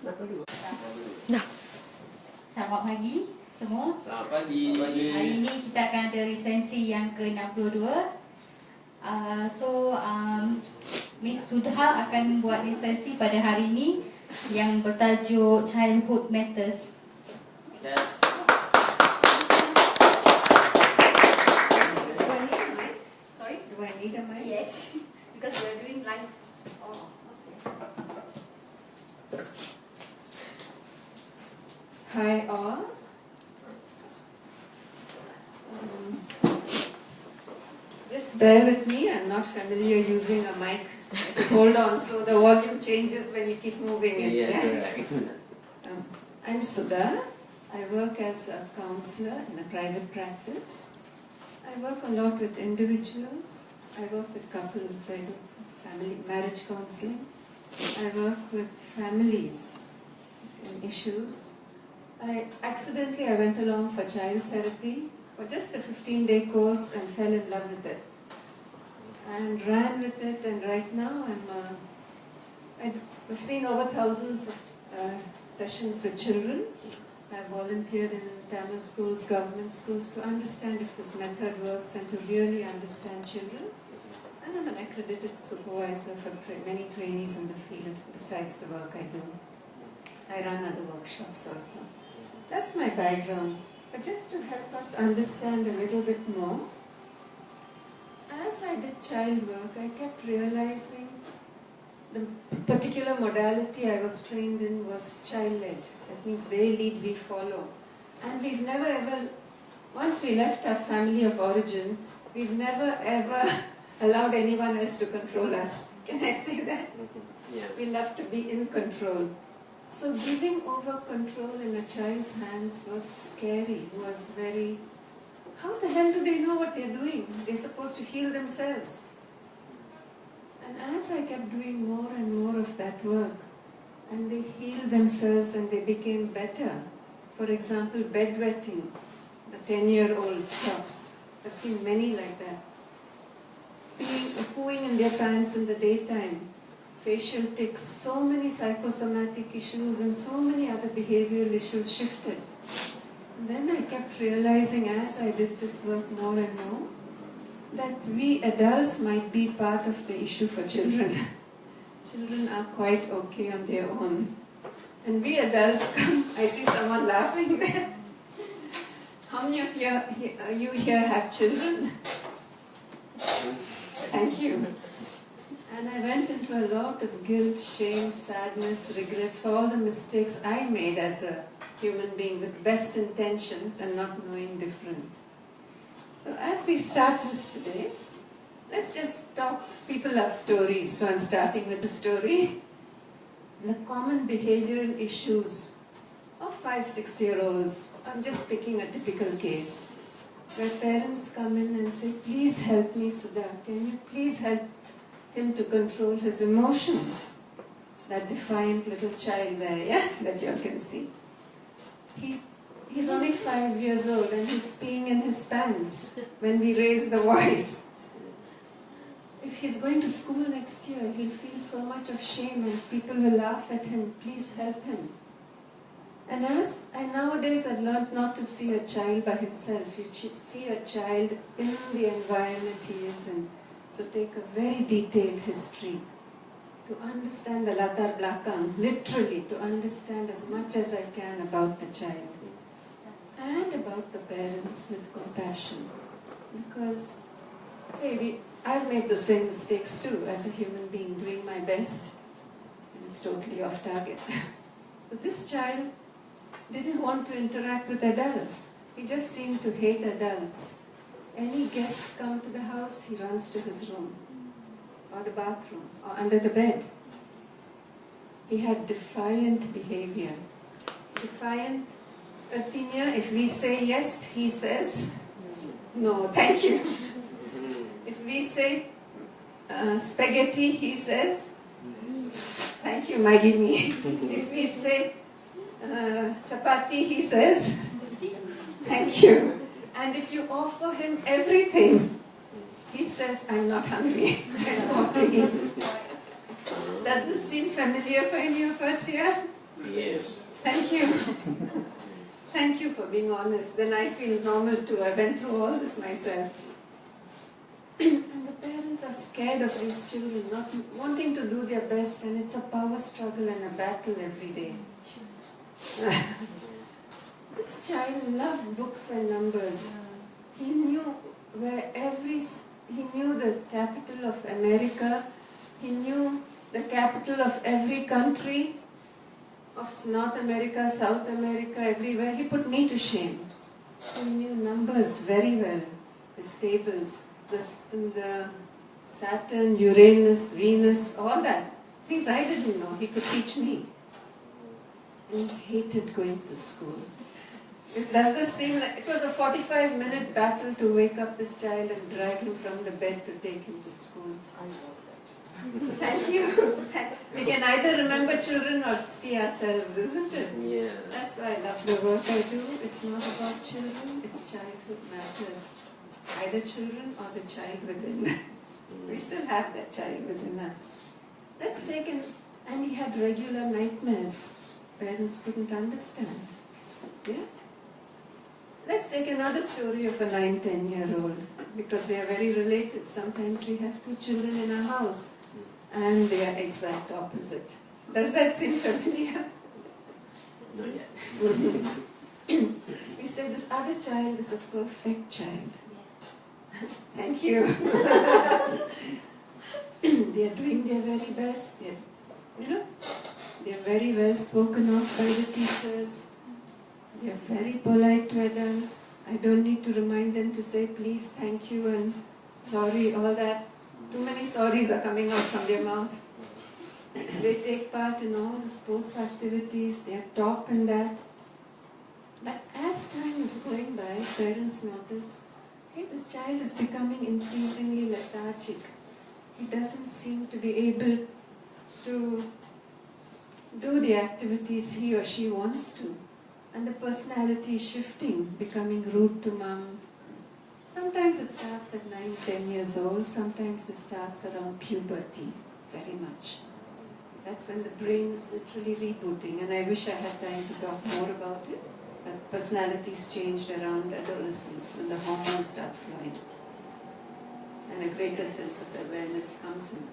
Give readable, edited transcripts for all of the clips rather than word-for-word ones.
Dah. Selamat pagi semua. Selamat pagi. Hari ini kita akan ada resensi yang ke-62. Miss Sudha akan buat resensi pada hari ini yang bertajuk Childhood Matters. Yes. Sorry, do I need a mic? Yes, because we are doing live. Oh, okay. Hi all. Just bear with me, I'm not familiar using a mic to hold on, so the volume changes when you keep moving it. Yes, right. I'm Sudha. I work as a counselor in a private practice. I work a lot with individuals. I work with couples. I do family marriage counseling. I work with families and issues. I went along for child therapy for just a 15-day course and fell in love with it and ran with it, and right now I've seen over thousands of sessions with children. I've volunteered in Tamil schools, government schools, to understand if this method works and to really understand children. And I'm an accredited supervisor for many trainees in the field besides the work I do. I run other workshops also. That's my background. But just to help us understand a little bit more, as I did child work, I kept realizing the particular modality I was trained in was child-led. That means they lead, we follow. And we've never ever, once we left our family of origin, we've never ever allowed anyone else to control us. Can I say that? Yeah. We love to be in control. So giving over control in a child's hands was scary, was very, how the hell do they know what they're doing? They're supposed to heal themselves. And as I kept doing more and more of that work, and they healed themselves and they became better. For example, bedwetting, the 10-year-old stops. I've seen many like that. Pooing in their pants in the daytime. Facial tics, so many psychosomatic issues and so many other behavioral issues shifted. And then I kept realizing as I did this work more and more, that we adults might be part of the issue for children. Children are quite okay on their own. And we adults come, I see someone laughing there. How many of you here have children? Thank you. And I went into a lot of guilt, shame, sadness, regret for all the mistakes I made as a human being with best intentions and not knowing different. So as we start this today, let's just talk. People love stories, so I'm starting with a story. The common behavioral issues of 5-6-year-olds. I'm just picking a typical case where parents come in and say, please help me, Sudha. Can you please help him to control his emotions? That defiant little child there, yeah, that you all can see. He's only 5 years old and he's peeing in his pants when we raise the voice. If he's going to school next year, he'll feel so much of shame and people will laugh at him. Please help him. And nowadays I've learned not to see a child by himself. You see a child in the environment he is in. So take a very detailed history to understand the latar belakang, literally to understand as much as I can about the child and about the parents with compassion. Because, hey, I've made the same mistakes too as a human being, doing my best, and it's totally off target. So this child didn't want to interact with adults. He just seemed to hate adults. Any guests come to the house, he runs to his room, or the bathroom, or under the bed. He had defiant behavior. Defiant, Artinia, if we say yes, he says, no, thank you. If we say spaghetti, he says, thank you, Maggie me. If we say chapati, he says, thank you. And if you offer him everything, he says, I'm not hungry. I don't want to eat. Does this seem familiar for any of us here? Yes. Thank you. Thank you for being honest. Then I feel normal too. I went through all this myself. And the parents are scared of these children, not wanting to do their best, and it's a power struggle and a battle every day. This child loved books and numbers. He knew he knew the capital of America. He knew the capital of every country, of North America, South America, everywhere. He put me to shame. He knew numbers very well, the tables, the Saturn, Uranus, Venus, all that. Things I didn't know, he could teach me. And he hated going to school. Does this seem like it was a 45-minute battle to wake up this child and drag him from the bed to take him to school? I was that. Thank you. We can either remember children or see ourselves, isn't it? Yeah. That's why I love the work I do. It's not about children, it's childhood matters. Either children or the child within. We still have that child within us. Let's take and he had regular nightmares. Parents couldn't understand. Yeah? Let's take another story of a 9-10-year-old, because they are very related. Sometimes we have two children in our house and they are exact opposite. Does that seem familiar? Not yet. We say this other child is a perfect child. Thank you. They are doing their very best. They are very well spoken of by the teachers. They are very polite to adults. I don't need to remind them to say please, thank you and sorry, all that. Too many sorries are coming out from their mouth. They take part in all the sports activities. They are top in that. But as time is going by, parents notice, hey, this child is becoming increasingly lethargic. He doesn't seem to be able to do the activities he or she wants to. And the personality is shifting, becoming rude to mom. Sometimes it starts at 9-10 years old, sometimes it starts around puberty, very much. That's when the brain is literally rebooting, and I wish I had time to talk more about it. But personalities changed around adolescence when the hormones start flowing. And a greater sense of awareness comes in.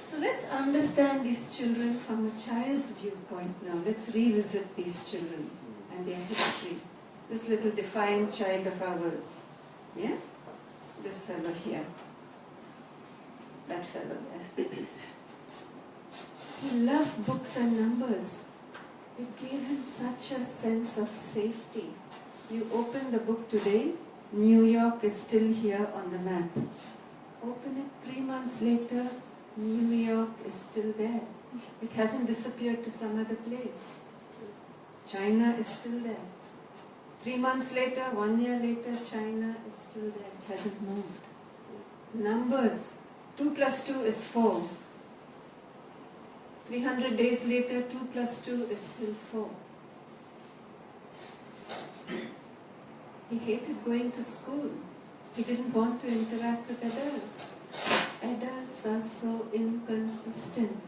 So let's understand these children from a child's viewpoint now. Let's revisit these children and their history. This little defiant child of ours. Yeah? This fellow here. That fellow there. He loved books and numbers. It gave him such a sense of safety. You open the book today, New York is still here on the map. Open it 3 months later, New York is still there. It hasn't disappeared to some other place. China is still there. 3 months later, 1 year later, China is still there. It hasn't moved. Numbers. 2 plus 2 is 4. 300 days later, 2 plus 2 is still 4. He hated going to school. He didn't want to interact with adults. Adults are so inconsistent.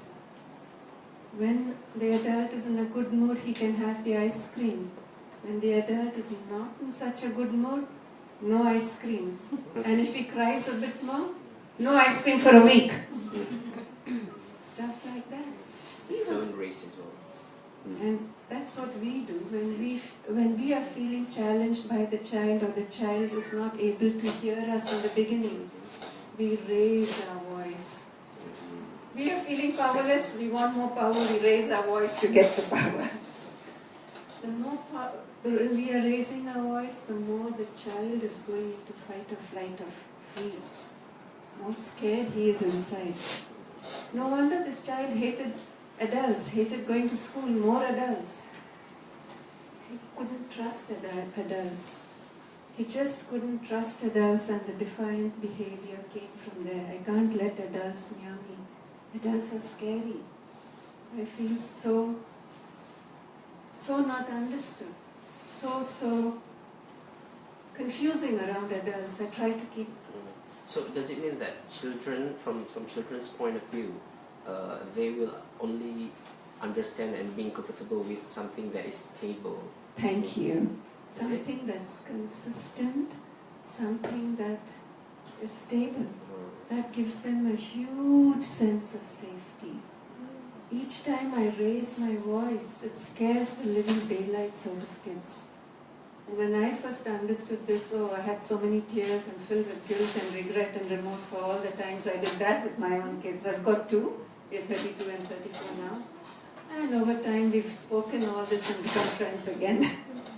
When the adult is in a good mood, he can have the ice cream. When the adult is not in such a good mood, no ice cream. And if he cries a bit more, no ice cream for a week. Stuff like that. And that's what we do when we are feeling challenged by the child, or the child is not able to hear us in the beginning. We raise our voice. We are feeling powerless, we want more power, we raise our voice to get the power. The more power we are raising our voice, the more the child is going into fight or flight or freeze. More scared he is inside. No wonder this child hated adults, hated going to school, more adults. He couldn't trust adults. He just couldn't trust adults, and the defiant behavior came from there. I can't let adults near me. Adults are scary. I feel so not understood. So confusing around adults. I try to keep... So does it mean that children, from children's point of view, they will only understand and being comfortable with something that is stable. Thank you. Something that's consistent, something that is stable. That gives them a huge sense of safety. Each time I raise my voice, it scares the living daylights out of kids. And when I first understood this, I had so many tears and filled with guilt and regret and remorse for all the times I did that with my own kids. I've got two, they're 32 and 34 now. And over time we've spoken all this and become friends again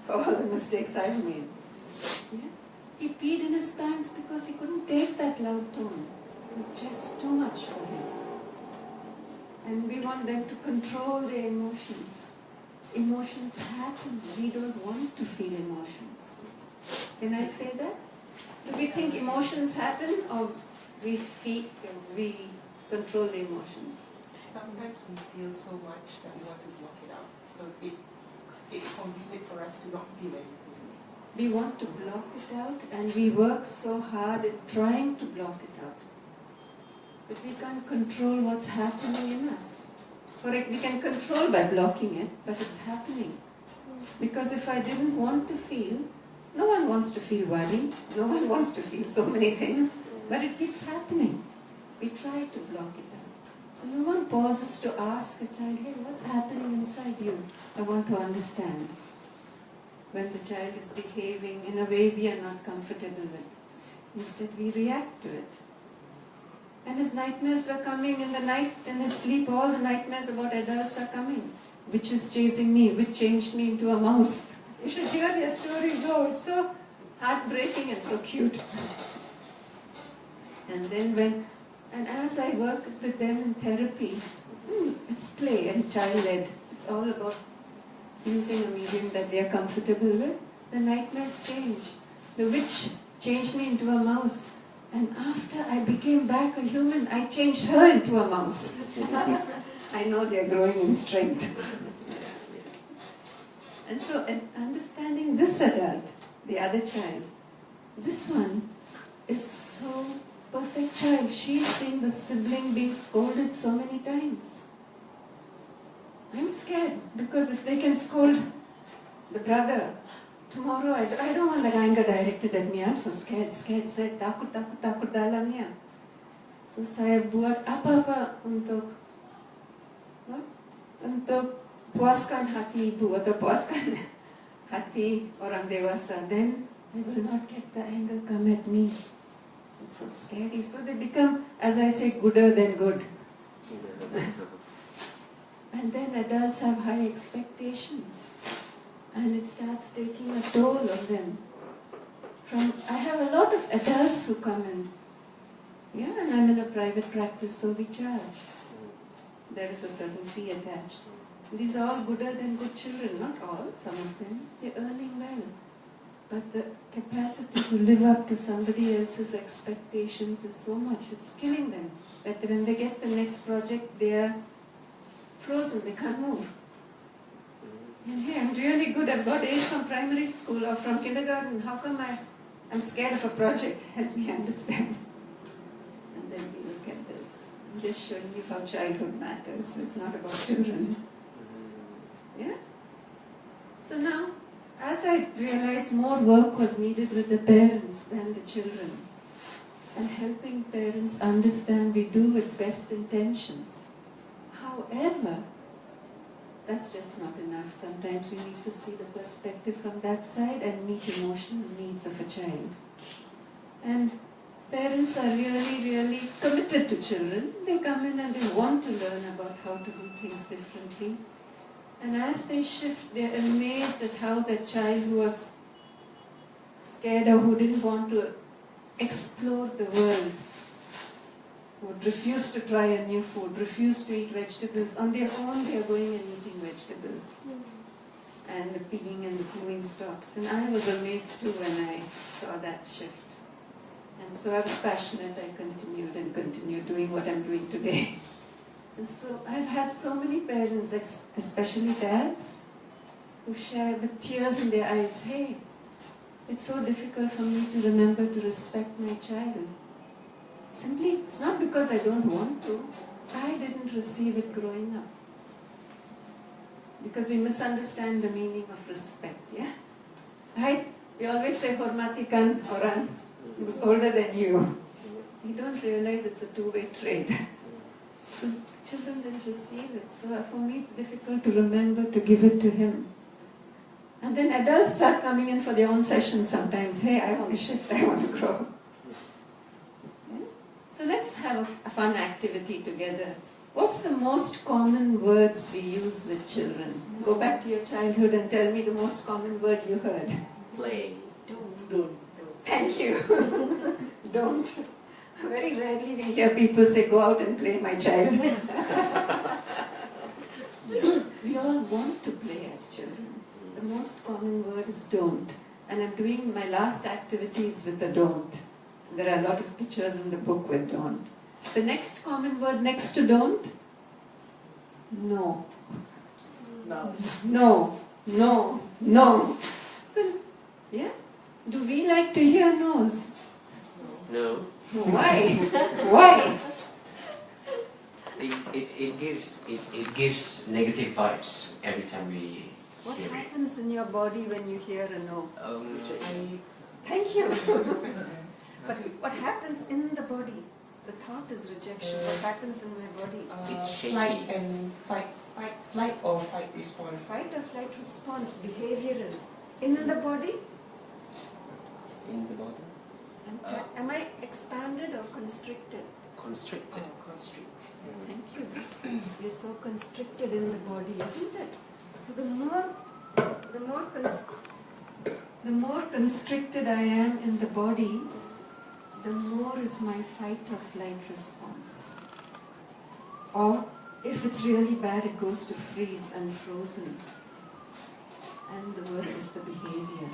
for all the mistakes I've made. Yeah? He peed in his pants because he couldn't take that loud tone. It was just too much for him. And we want them to control their emotions. Emotions happen. We don't want to feel emotions. Can I say that? Do we think emotions happen or we control the emotions? Sometimes we feel so much that we want to block it out. So it's convenient for us to not feel anything. We want to block it out and we work so hard at trying to block it out. But we can't control what's happening in us. We can control by blocking it, but it's happening. Because if I didn't want to feel, no one wants to feel worry, no one wants to feel so many things, but it keeps happening. We try to block it out. So no one pauses to ask a child, hey, what's happening inside you? I want to understand. When the child is behaving in a way we are not comfortable with. Instead we react to it. And his nightmares were coming in the night, in his sleep, all the nightmares about adults are coming. Which is chasing me, which changed me into a mouse. You should hear their stories. Oh, it's so heartbreaking and so cute. And then as I work with them in therapy, it's play and child-led. It's all about using a medium that they are comfortable with. The nightmares change. The witch changed me into a mouse. And after I became back a human, I changed her into a mouse. I know they're growing in strength. And so, understanding this adult, the other child, this one is so perfect child. She's seen the sibling being scolded so many times. I'm scared because if they can scold the brother, tomorrow I don't want that anger directed at me. I'm so scared, takut dalamnya. So saya buat apa-apa untuk puaskan hati ibu atau puaskan hati orang dewasa. Then I will not get the anger come at me. It's so scary. So they become, as I say, gooder than good. And then adults have high expectations. And it starts taking a toll on them. I have a lot of adults who come in. Yeah, and I'm in a private practice, so we charge. There is a certain fee attached. These are all gooder than good children. Not all, some of them. They're earning well. But the capacity to live up to somebody else's expectations is so much. It's killing them. But when they get the next project, they are frozen. They can't move. And hey, I'm really good. I've got A's from primary school or from kindergarten. How come I'm scared of a project? Help me understand. And then we look at this. I'm just showing you how childhood matters. It's not about children. Yeah? So now, as I realized more work was needed with the parents than the children, and helping parents understand we do with best intentions. However, that's just not enough. Sometimes we need to see the perspective from that side and meet emotional needs of a child. And parents are really, really committed to children. They come in and they want to learn about how to do things differently. And as they shift, they're amazed at how that child who was scared or who didn't want to explore the world, would refuse to try a new food, refuse to eat vegetables. On their own, they are going and eating vegetables. And the peeing and the pooing stops. And I was amazed too when I saw that shift. And so I was passionate. I continued doing what I'm doing today. And so I've had so many parents, especially dads, who share with tears in their eyes, hey, it's so difficult for me to remember to respect my child. Simply, it's not because I don't want to. I didn't receive it growing up. because we misunderstand the meaning of respect, yeah? Right? We always say, hormatikan orang who's older than you. You don't realize it's a two-way trade. So children didn't receive it. So for me it's difficult to remember to give it to him. And then adults start coming in for their own sessions sometimes. Hey, I want to shift, I want to grow. Yeah? So let's have a fun activity together. What's the most common words we use with children? Go back to your childhood and tell me the most common word you heard. Play. Don't. Thank you. Don't. Very rarely we hear people say, go out and play, my child. We all want to play as children. The most common word is don't. And I'm doing my last activities with the don't. There are a lot of pictures in the book with don't. The next common word next to don't? No. No. No. No. No. So, yeah? Do we like to hear no's? No. Why? Why? It gives negative vibes every time we What hear it. happens in your body when you hear a no? I Thank you. But what happens in the body? The thought is rejection. What happens in my body? It's shaky. Flight or fight response. Fight or flight response, behavioral. In the body? In the body. Am I expanded or constricted? Constricted. Constrict. Thank you. We're so constricted in the body, isn't it? So the more constricted I am in the body, the more is my fight or flight response. Or if it's really bad, it goes to freeze and frozen. And the worse is the behavior.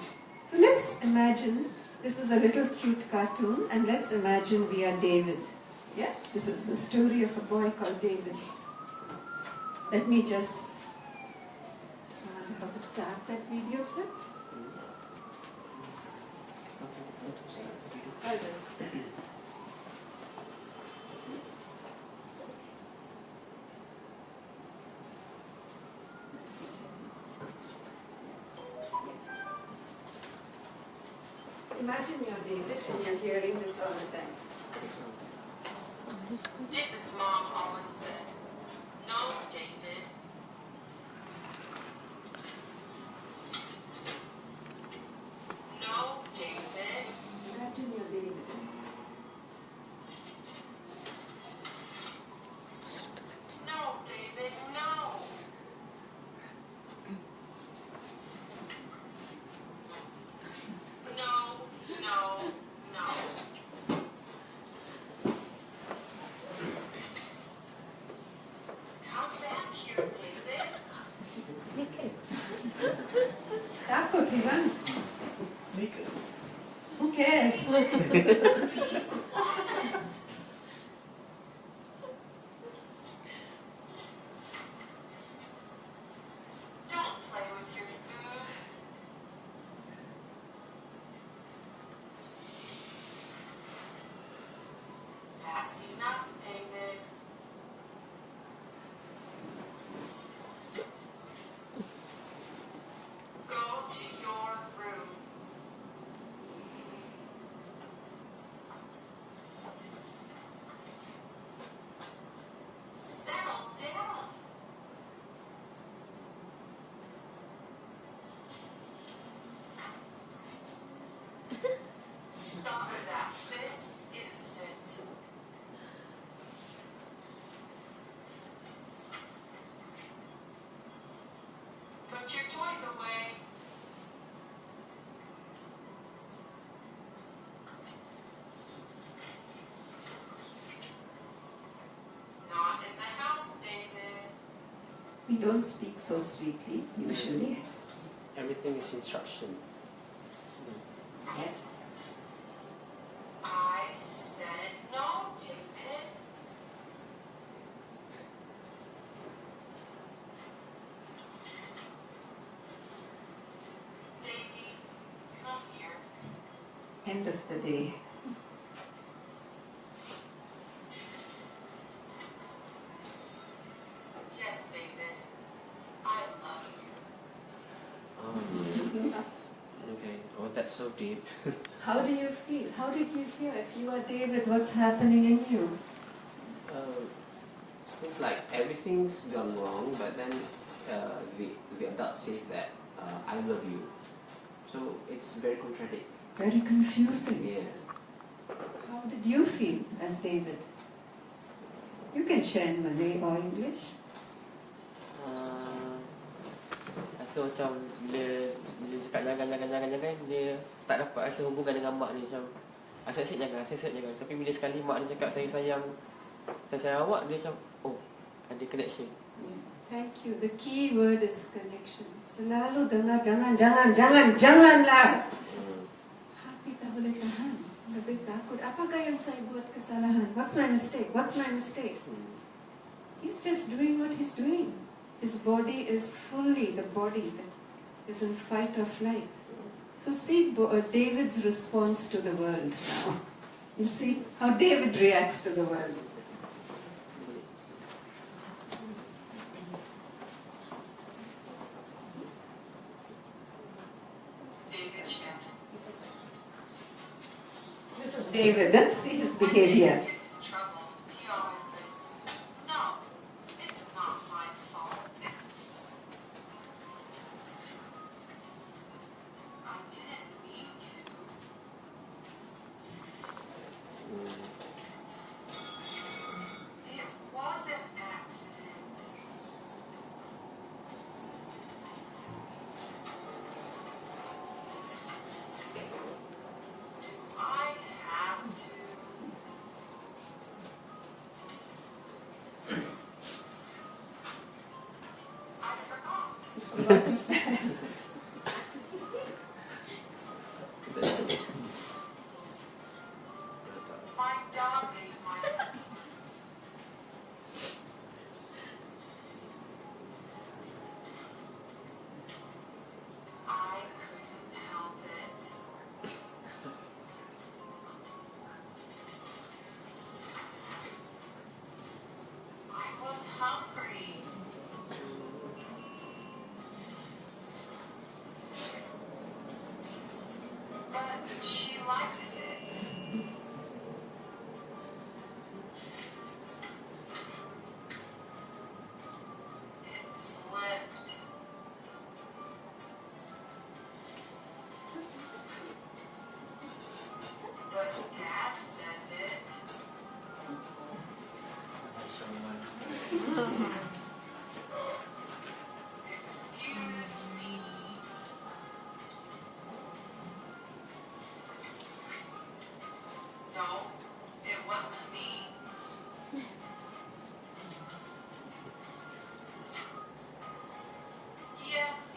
So let's imagine, this is a little cute cartoon, and let's imagine we are David. Yeah? This is the story of a boy called David. Let me just how to start that video clip. I'll just. Imagine you're David and you're hearing this all the time. David's mom always said, "No, David." No, David. Imagine you're David. No, David, no. No, no, no. Come back here, David. Takut, he runs. Who cares? Don't play with your food. That's enough, David. Go to your room. Settle down. Stop that this instant. Put your toys away. Not in the house, David. We don't speak so sweetly, usually. Everything is instruction. Yes. I said no, David. Davy, come here. End of the day. Yes, David. I love That's so deep. How do you feel? How did you hear? If you are David, what's happening in you? Seems like everything's gone wrong, but then the adult says that I love you. So it's very contradictory. Very confusing. Yeah. How did you feel as David? You can share in Malay or English. Rasa macam bila cakap jangan, dia tak dapat rasa hubungan dengan mak ni. Macam asyik jangan. Tapi bila sekali mak dia cakap saya sayang awak, dia macam oh, ada connection. Yeah. Thank you. The key word is connection. Selalu dengar janganlah. Hati tak boleh tahan. Lebih takut. Apakah yang saya buat kesalahan? What's my mistake? He's just doing what he's doing. His body is fully the body that is in fight or flight. So see David's response to the world now. You see how David reacts to the world. This is David. Let's see his behavior.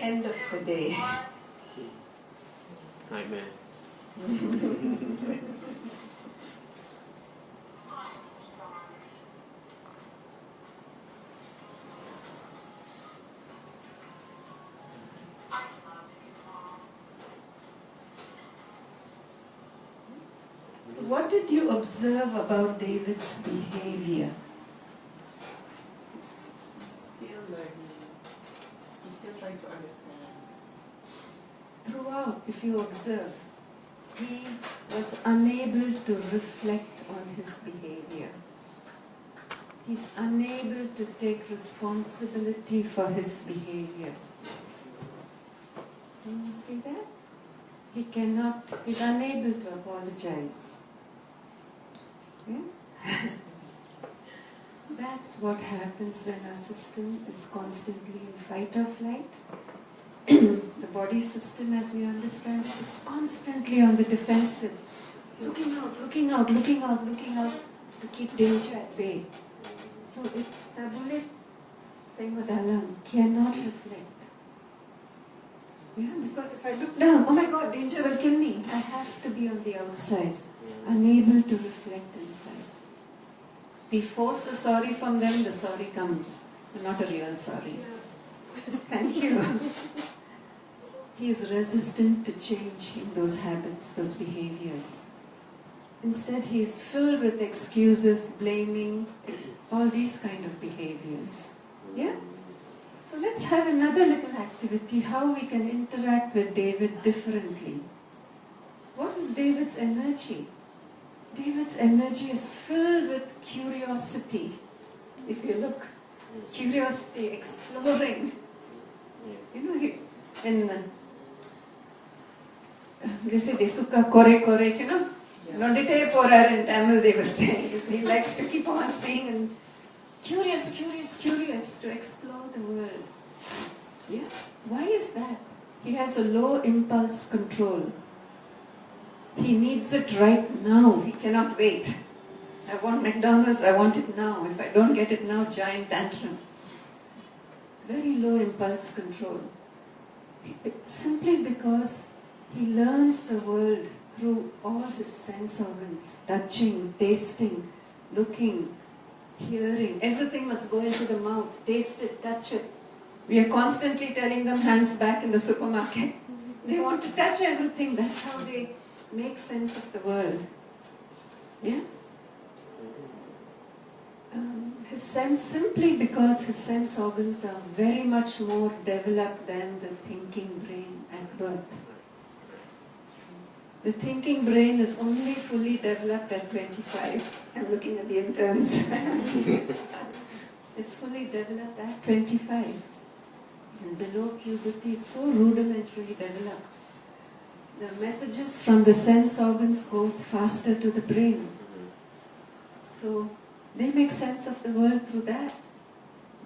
End of the day. Nightmare. So what did you observe about David's behavior? He's still learning. He's still trying to understand. Throughout, if you observe, he was unable to reflect on his behavior. He's unable to take responsibility for his behavior. Can you see that? He's unable to apologize. Yeah? That's what happens when our system is constantly in fight or flight. The body system, as we understand, it's constantly on the defensive. Looking out to keep danger at bay. So if tabule tengok dalam, cannot reflect. Yeah, because if I look down, oh my God, danger will kill me. I have to be on the outside, unable to reflect inside. We force a sorry from them, the sorry comes. Not a real sorry. Thank you. He is resistant to change in those habits, those behaviors. Instead, he is filled with excuses, blaming, all these kind of behaviors. Yeah? So let's have another little activity, how we can interact with David differently. what is David's energy? David's energy is filled with curiosity. If you look, curiosity, exploring. You know, they say they suka kore, you know. Nodite porar in Tamil they will say. He likes to keep on seeing and curious to explore the world. Yeah? Why is that? He has a low impulse control. He needs it right now. He cannot wait. I want McDonald's, I want it now. If I don't get it now, giant tantrum. Very low impulse control. It's simply because he learns the world through all his sense organs. Touching, tasting, looking, hearing. Everything must go into the mouth. Taste it, touch it. We are constantly telling them hands back in the supermarket. They want to touch everything. That's how they make sense of the world. Yeah? His sense, simply because his sense organs are very much more developed than the thinking brain at birth. The thinking brain is only fully developed at 25. I'm looking at the interns. It's fully developed at 25. And below puberty, it's so rudimentarily developed. The messages from the sense organs goes faster to the brain. So they make sense of the world through that.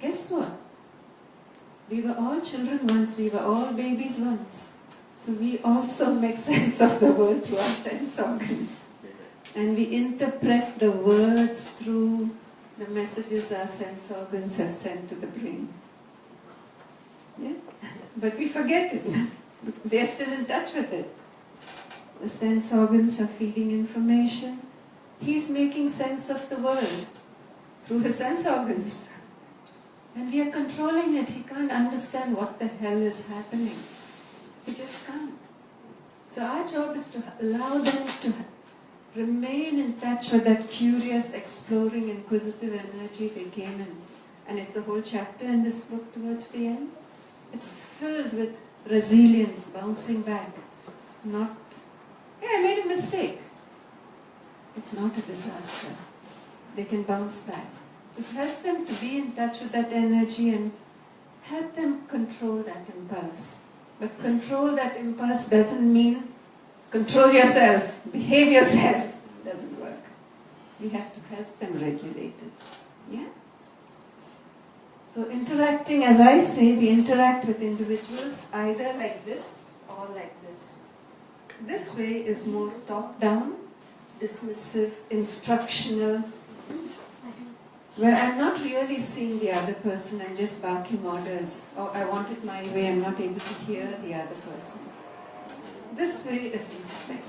Guess what? We were all children once, we were all babies once. So we also make sense of the world through our sense organs. And we interpret the words through the messages our sense organs have sent to the brain. Yeah? But we forget it. They're still in touch with it. The sense organs are feeding information. He's making sense of the world through his sense organs. And we are controlling it. He can't understand what the hell is happening. He just can't. So our job is to allow them to remain in touch with that curious, exploring, inquisitive energy they came in. And it's a whole chapter in this book towards the end. It's filled with resilience, bouncing back. Not, yeah, I made a mistake. It's not a disaster. They can bounce back. It helps them to be in touch with that energy and help them control that impulse. But control that impulse doesn't mean control yourself, behave yourself. It doesn't work. We have to help them regulate it. Yeah? So interacting, as I say, we interact with individuals either like this or like this. This way is more top-down, dismissive, instructional, where I'm not really seeing the other person, I'm just barking orders. Oh, I want it my way, I'm not able to hear the other person. This way is respect.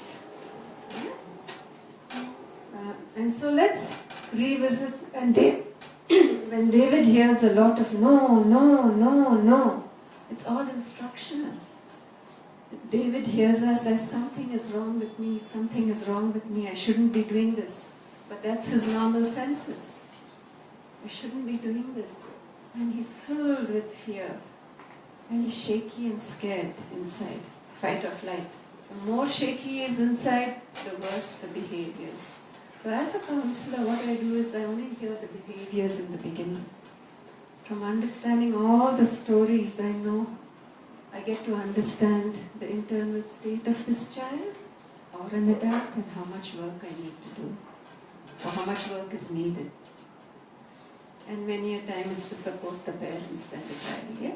And so let's revisit, and when David hears a lot of no, no, no, no, it's all instructional. David hears us as something is wrong with me, something is wrong with me, I shouldn't be doing this. But that's his normal senses. I shouldn't be doing this. And he's filled with fear. And he's shaky and scared inside. Fight or flight. The more shaky he is inside, the worse the behaviors. So as a counselor, what I do is I only hear the behaviors in the beginning. From understanding all the stories I know, I get to understand the internal state of this child or an adult and how much work I need to do or how much work is needed. And many a time it's to support the parents than the child, yeah?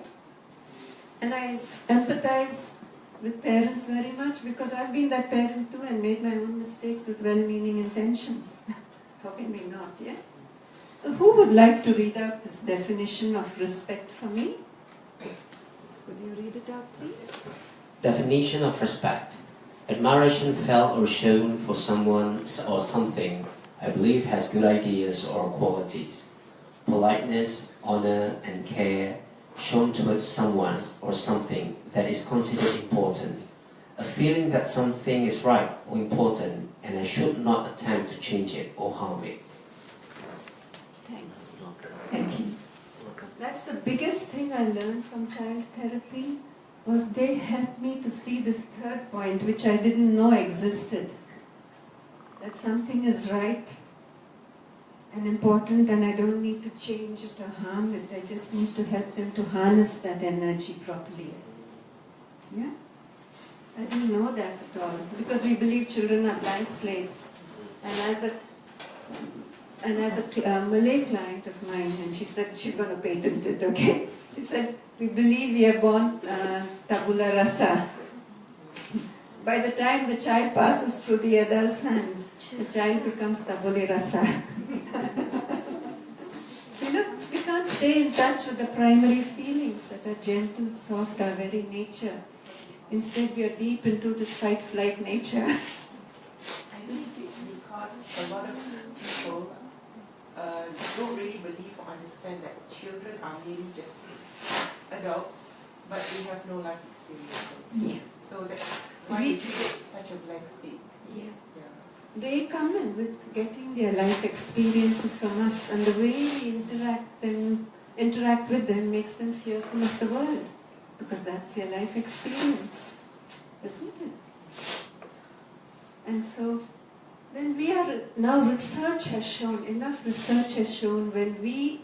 And I empathize with parents very much because I've been that parent too and made my own mistakes with well-meaning intentions. How can we not, yeah? So who would like to read out this definition of respect for me? Would you read it out, please? Definition of respect. Admiration felt or shown for someone or something I believe has good ideas or qualities. Politeness, honor, and care shown towards someone or something that is considered important. A feeling that something is right or important and I should not attempt to change it or harm it. Thanks. Thank you. That's the biggest thing I learned from child therapy. was they helped me to see this third point, which I didn't know existed. That something is right and important, and I don't need to change it or harm it. I just need to help them to harness that energy properly. Yeah? I didn't know that at all, because we believe children are blank slates. And as a Malay client of mine, and she said she's going to patent it, okay? She said, we believe we are born tabula rasa. By the time the child passes through the adult's hands, the child becomes tabula rasa. We can't stay in touch with the primary feelings that are gentle, soft, our very nature. Instead, we are deep into this fight-flight nature. I think it's because a lot of people don't really believe or understand that children are merely just adults, but they have no life experiences. Yeah. So that's why they get such a blank state. Yeah. Yeah. They come in with getting their life experiences from us, and the way we interact with them makes them fearful of the world, because that's their life experience, isn't it? And so, when we are now, enough research has shown, when we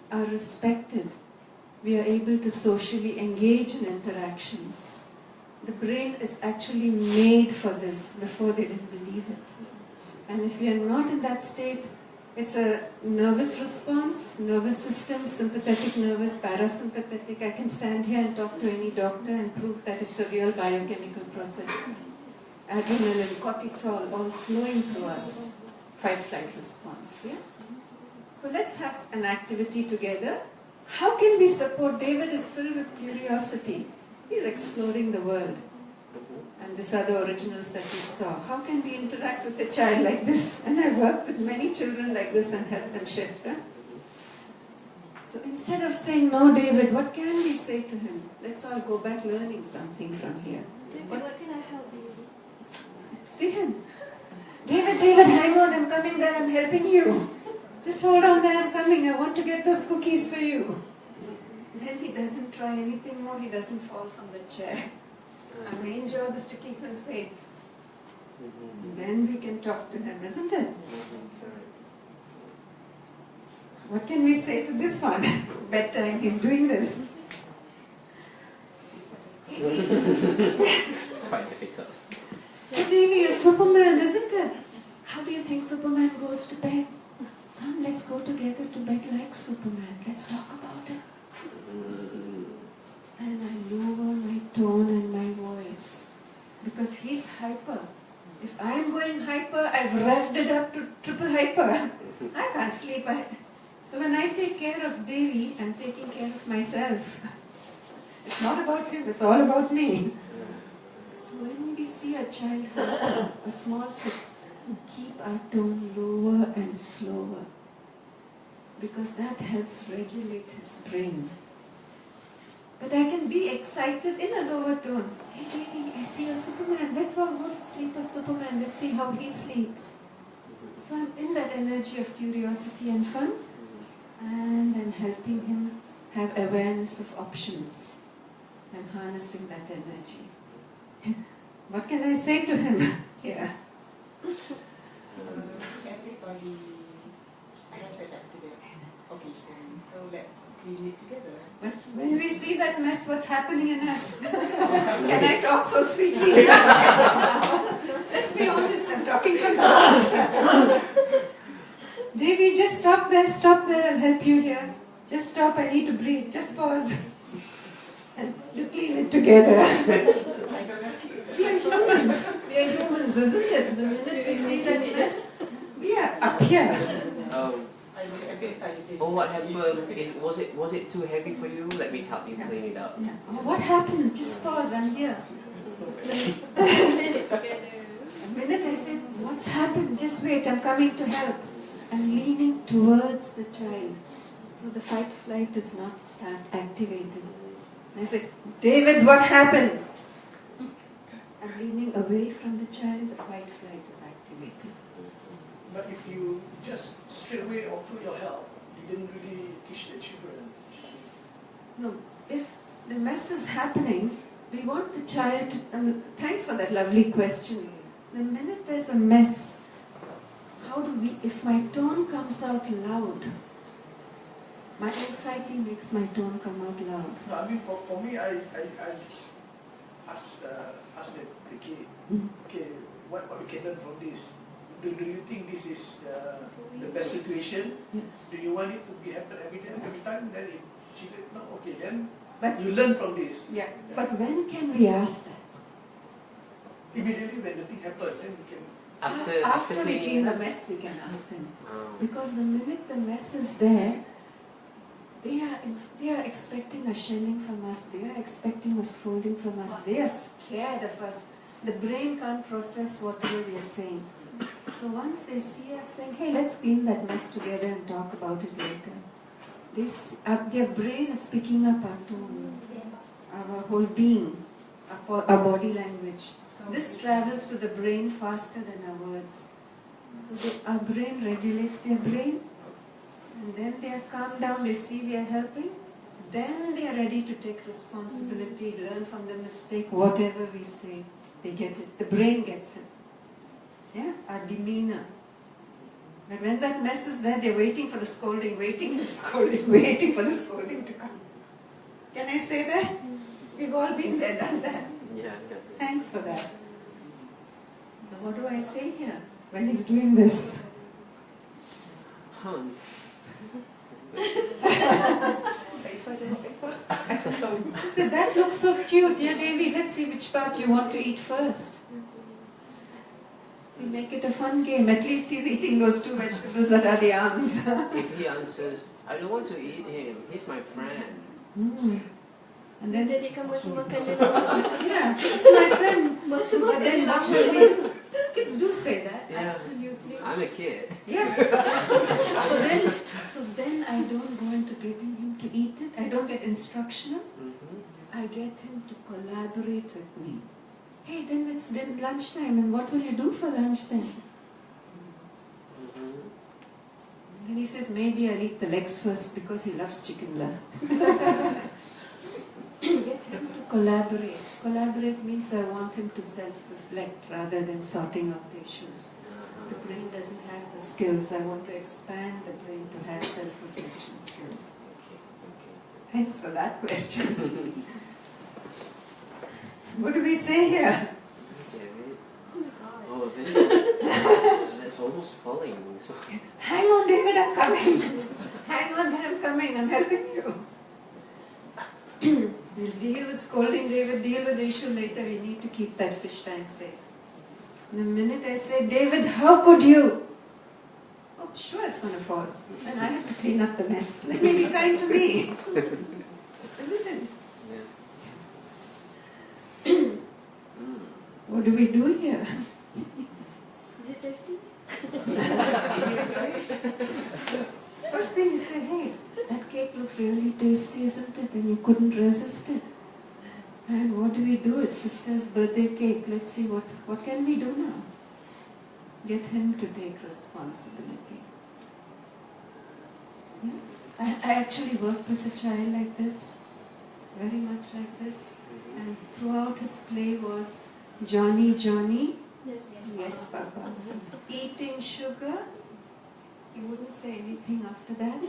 are respected, we are able to socially engage in interactions. The brain is actually made for this. Before they didn't believe it. And if we are not in that state, it's a nervous response, nervous system, sympathetic nervous, parasympathetic. I can stand here and talk to any doctor and prove that it's a real biochemical process. Adrenaline, cortisol, all flowing through us. Fight-flight response, yeah? So let's have an activity together. How can we support? David is filled with curiosity. He's exploring the world. And these are the originals that we saw. How can we interact with a child like this? And I work with many children like this and help them shift. So instead of saying, no, David, what can we say to him? Let's all go back learning something from here. David, what can I help you? See him. David, hang on, I'm coming there, I'm helping you. Just hold on there, I'm coming, I want to get those cookies for you. Then he doesn't try anything more, he doesn't fall from the chair. Our main job is to keep him safe. Then we can talk to him, isn't it? What can we say to this one? Bedtime, he's doing this. Quite difficult. Davy, you're Superman, isn't it? How do you think Superman goes to bed? Come, let's go together to bed like Superman. Let's talk about it. And I lower my tone and my voice. Because he's hyper. If I'm going hyper, I've revved it up to triple hyper. I can't sleep. So when I take care of Davy, I'm taking care of myself. It's not about him, it's all about me. So when we see a child hyper, a small kid, keep our tone lower and slower. Because that helps regulate his brain. But I can be excited in a lower tone. Hey, Davy, I see a Superman. Let's all go to sleep as Superman. Let's see how he sleeps. So I'm in that energy of curiosity and fun. And I'm helping him have awareness of options. I'm harnessing that energy. What can I say to him? Yeah. Everybody has an accident occasionally, so let's clean it together. But when we see that mess, what's happening in us? Can I talk so sweetly? Let's be honest, I'm talking from the heart. Davy, just stop there, I'll help you here. Just stop, I need to breathe, just pause. And you clean it together. We are humans, isn't it? The minute we see that mess, we are up here. What happened? Was it too heavy for you? Let me help you clean it up. Yeah. Oh, what happened? Just pause, I'm here. The minute I say, what's happened? Just wait, I'm coming to help. I'm leaning towards the child. So the fight-flight is not activated. I say, David, what happened? I'm leaning away from the child, the fight-flight is activated. But if you just straight away offer your help, you didn't really teach the children. No, if the mess is happening We want the child to, thanks for that lovely question. The minute there's a mess, how do we, if my tone comes out loud, my anxiety makes my tone come out loud. No, I mean, for me, I just ask the kid, okay, what we can learn from this? Do you think this is the best situation? Yeah. Do you want it to be happen every time? Then if she said no, okay, then But you learn from this. yeah, but when can we ask that? Immediately when the thing happened, then we can. After we cleaning clean it the up? mess, we can ask them. Oh. Because the minute the mess is there, they are expecting a shelling from us, they are expecting a scolding from us, they are scared of us. The brain can't process whatever we are saying. So once they see us saying, hey, let's clean that mess together and talk about it later, their brain is picking up our tone, our whole being, our body language. This travels to the brain faster than our words. So our brain regulates their brain, and then they are calmed down, they see we are helping, then they are ready to take responsibility, learn from the mistake, whatever we say, they get it, the brain gets it. Yeah, our demeanor. But when that mess is there, they're waiting for the scolding, waiting for the scolding, waiting for the scolding to come. Can I say that? We've all been there, done that. Yeah. Thanks for that. So what do I say here when he's doing this? So that looks so cute, dear Devi. Let's see which part you want to eat first. We make it a fun game. At least he's eating those two vegetables that are the arms. If he answers, I don't want to eat him, he's my friend. And then, Jadikan masa makan dia. yeah, it's my friend. Masa But makan then dia. what should we do? Kids do say that, Yeah. absolutely. I'm a kid. Yeah. So then I don't go into getting him to eat it. I don't get instructional. I get him to collaborate with me. Hey, then it's lunchtime, and what will you do for lunch then? Then he says, maybe I'll eat the legs first because he loves chicken blood. Get him to collaborate. Collaborate means I want him to self-reflect rather than sorting out the issues. The brain doesn't have the skills. I want to expand the brain to have self-reflection skills. Thanks for that question. What do we say here? Oh, that's almost falling. So. Hang on, David, I'm coming. Hang on, I'm coming. I'm helping you. We'll deal with scolding, David, deal with the issue later. We need to keep that fish tank safe. The minute I say, David, how could you? Oh, sure it's going to fall. And I have to clean up the mess. Let me be kind to me. Isn't it? What do we do here? Is it tasty? First thing you say, hey, that cake looked really tasty, isn't it? And you couldn't resist it. And what do we do? It's sister's birthday cake. Let's see what can we do now? Get him to take responsibility. Yeah? I actually worked with a child like this, very much like this. And throughout his play was, Johnny, Johnny, Yes. yes, Papa. Eating sugar, he wouldn't say anything after that.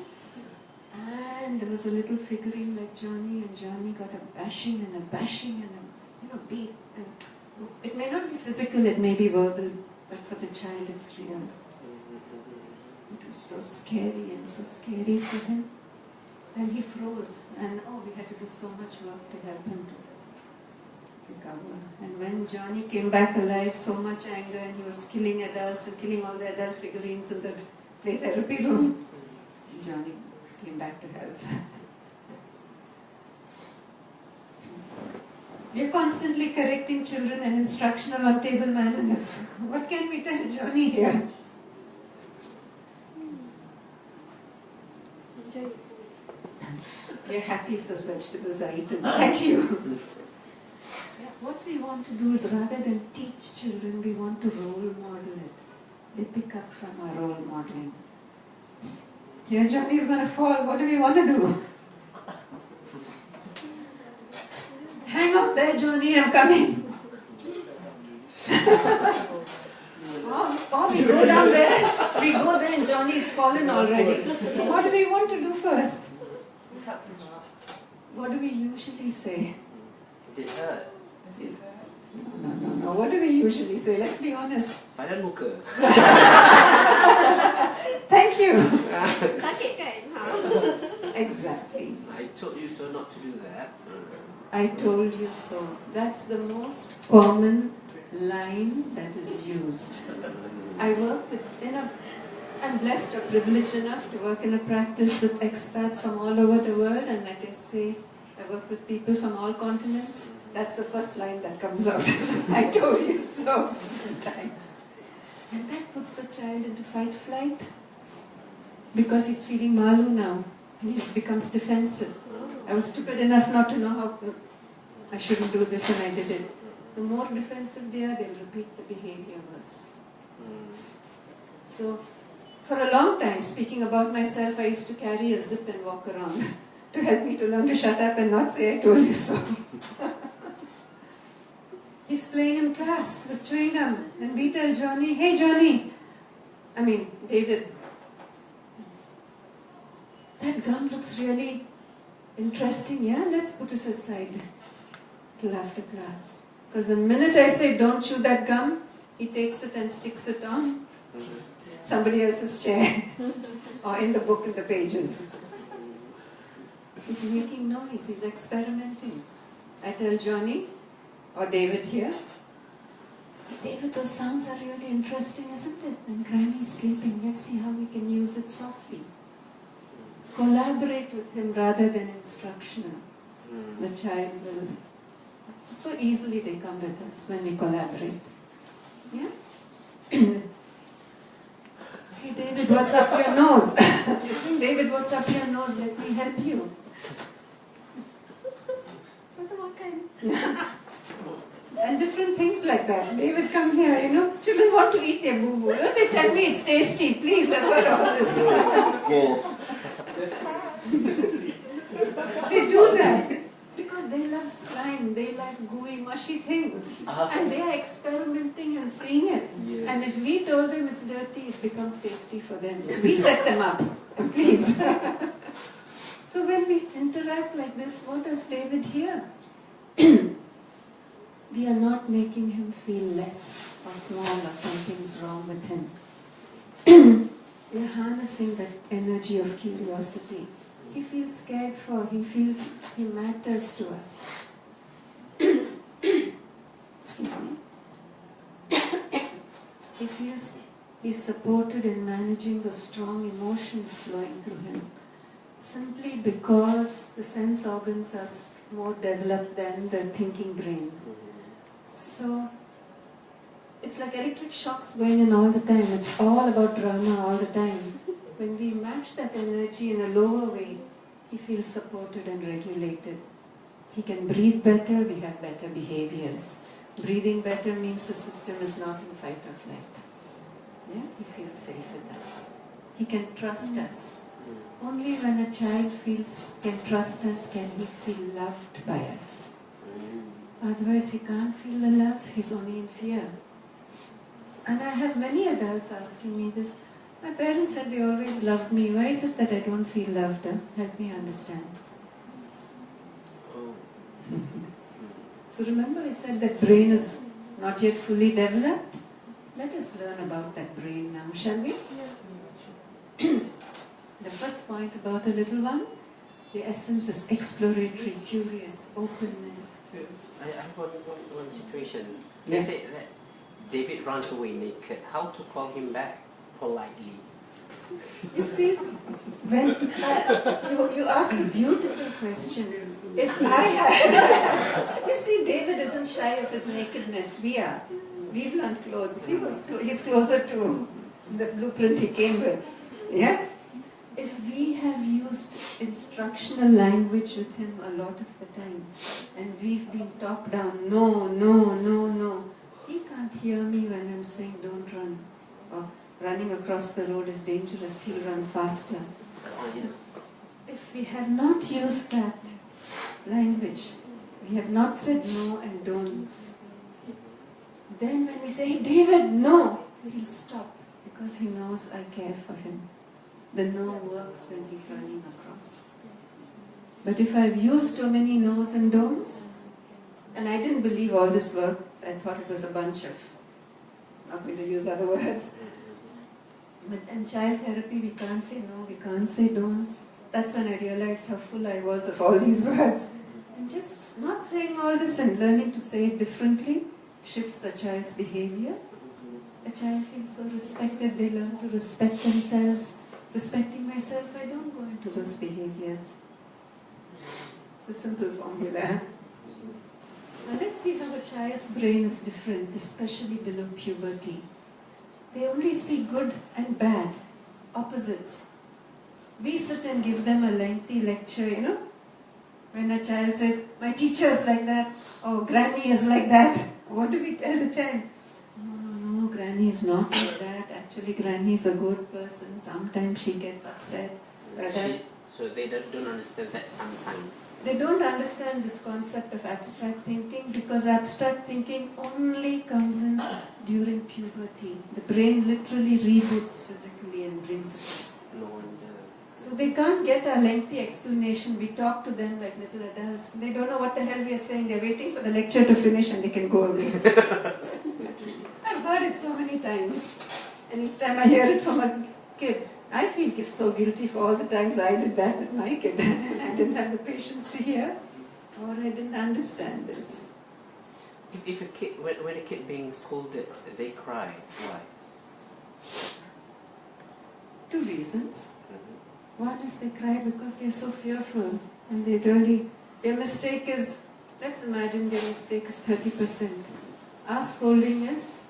And there was a little figurine like Johnny, and Johnny got a bashing and a beat. And it may not be physical, it may be verbal, but for the child it's real. It was so scary and so scary for him. And he froze, and we had to do so much work to help him to recover. And when Johnny came back alive, so much anger, and he was killing adults and killing all the adult figurines in the play therapy room, Johnny came back to health. We are constantly correcting children and instructional on table manners. What can we tell Johnny here? Enjoy it. We are happy if those vegetables are eaten. Thank you. What we want to do is, rather than teach children, we want to role model it. They pick up from our role modeling. Here Johnny's going to fall. What do we want to do? hang up there, Johnny, I'm coming. Or we go down there, we go there and Johnny's fallen already. What do we want to do first? Help him out. What do we usually say? Is it hurt? Does it hurt? No. What do we usually say? Let's be honest. Padan muka. Thank you. Sakit kan? Ha? Exactly. I told you so not to do that. I told you so. That's the most common line that is used. I work with, I'm blessed or privileged enough to work in a practice with expats from all over the world, and like I say, I work with people from all continents. That's the first line that comes out. I told you so many times. And that puts the child into fight-flight because he's feeling malu now, and he becomes defensive. I was stupid enough not to know how I shouldn't do this, and I did it. The more defensive they are, they'll repeat the behavior worse. So, for a long time, speaking about myself, I used to carry a zip and walk around to help me to learn to shut up and not say I told you so. He's playing in class with chewing gum, and we tell Johnny, hey Johnny, David, that gum looks really interesting, yeah? Let's put it aside till after class. Because the minute I say don't chew that gum, he takes it and sticks it on somebody else's chair or in the book in the pages. He's making noise, he's experimenting. I tell Johnny, or David here, David, those sounds are really interesting, isn't it? And Granny's sleeping, let's see how we can use it softly. Collaborate with him rather than instructional. The child will, so easily they come with us when we collaborate. Yeah? Hey David, what's up your nose? You see, David, what's up your nose? Let me help you. And different things like that. David, come here, children want to eat their boo-boo. They tell me it's tasty, please, I've heard all this. They do that because they love slime, they like gooey, mushy things. And they are experimenting and seeing it. Yeah. And if we told them it's dirty, it becomes tasty for them. We set them up, please. So when we interact like this, what does David hear? We are not making him feel less or small or something's wrong with him. We are harnessing that energy of curiosity. He feels cared for, he feels he matters to us. Excuse me. He feels he's supported in managing the strong emotions flowing through him. Simply because the sense organs are more developed than the thinking brain. So, it's like electric shocks going in all the time. It's all about drama all the time. When we match that energy in a lower way, he feels supported and regulated. He can breathe better, we have better behaviors. Breathing better means the system is not in fight or flight. Yeah? He feels safe with us. He can trust us. Only when a child can trust us can he feel loved by us. Otherwise he can't feel the love, he's only in fear. And I have many adults asking me this. My parents said they always loved me. Why is it that I don't feel loved? Help me understand. So remember I said that brain is not yet fully developed? Let us learn about that brain now, shall we? The first point about a little one, the essence is exploratory, curious, openness. I have one situation. Yeah. Let's say that David runs away naked. How to call him back politely? You see, when you asked a beautiful question. If I had, you see, David isn't shy of his nakedness. We are. We've learned clothes. He's closer to the blueprint he came with. Yeah. If we have used instructional language with him a lot of the time, and we've been talked down, no, no, no, no, he can't hear me when I'm saying don't run, or running across the road is dangerous, he'll run faster. If we have not used that language, We have not said no and don'ts. Then when we say, hey, David, no, he will stop because he knows I care for him. The no works when he's running across. But if I've used too many no's and don'ts, and I didn't believe all this work, I thought it was a bunch of, not going to use other words. But in child therapy, we can't say no, we can't say don'ts. That's when I realized how full I was of all these words. And just not saying all this and learning to say it differently shifts the child's behavior. The child feels so respected, they learn to respect themselves. Respecting myself, I don't go into those behaviors. It's a simple formula. Now let's see how a child's brain is different, especially below puberty. They only see good and bad, opposites. We sit and give them a lengthy lecture, you know. When a child says, my teacher is like that, or granny is like that, what do we tell the child? No, granny is not like that. Actually, granny is a good person. Sometimes she gets upset. So they don't understand that sometimes. They don't understand this concept of abstract thinking because abstract thinking only comes in during puberty. The brain literally reboots physically and brings it back. No wonder. So they can't get a lengthy explanation. We talk to them like little adults. They don't know what the hell we are saying. They're waiting for the lecture to finish and they can go away. I've heard it so many times. And each time I hear it from a kid, I feel so guilty for all the times I did that with my kid. And I didn't have the patience to hear, or I didn't understand this. If a kid, when a kid being scolded, they cry, why? Two reasons. One is they cry because they're so fearful and their mistake is, let's imagine their mistake is 30%. Our scolding is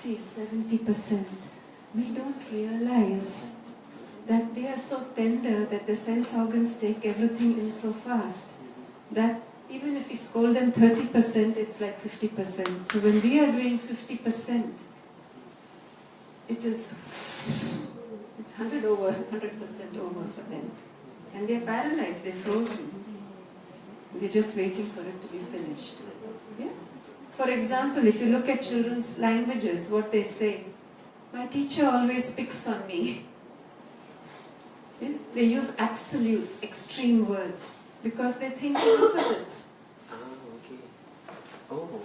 50-70%. We don't realize that they are so tender that the sense organs take everything in so fast that even if we scold them 30%, it's like 50%. So when we are doing 50%, it's 100% over for them. And they're paralyzed, they're frozen. They're just waiting for it to be finished. Yeah? For example, if you look at children's languages, what they say, my teacher always picks on me. Yeah? They use absolutes, extreme words, because they think in opposites. Okay. Oh.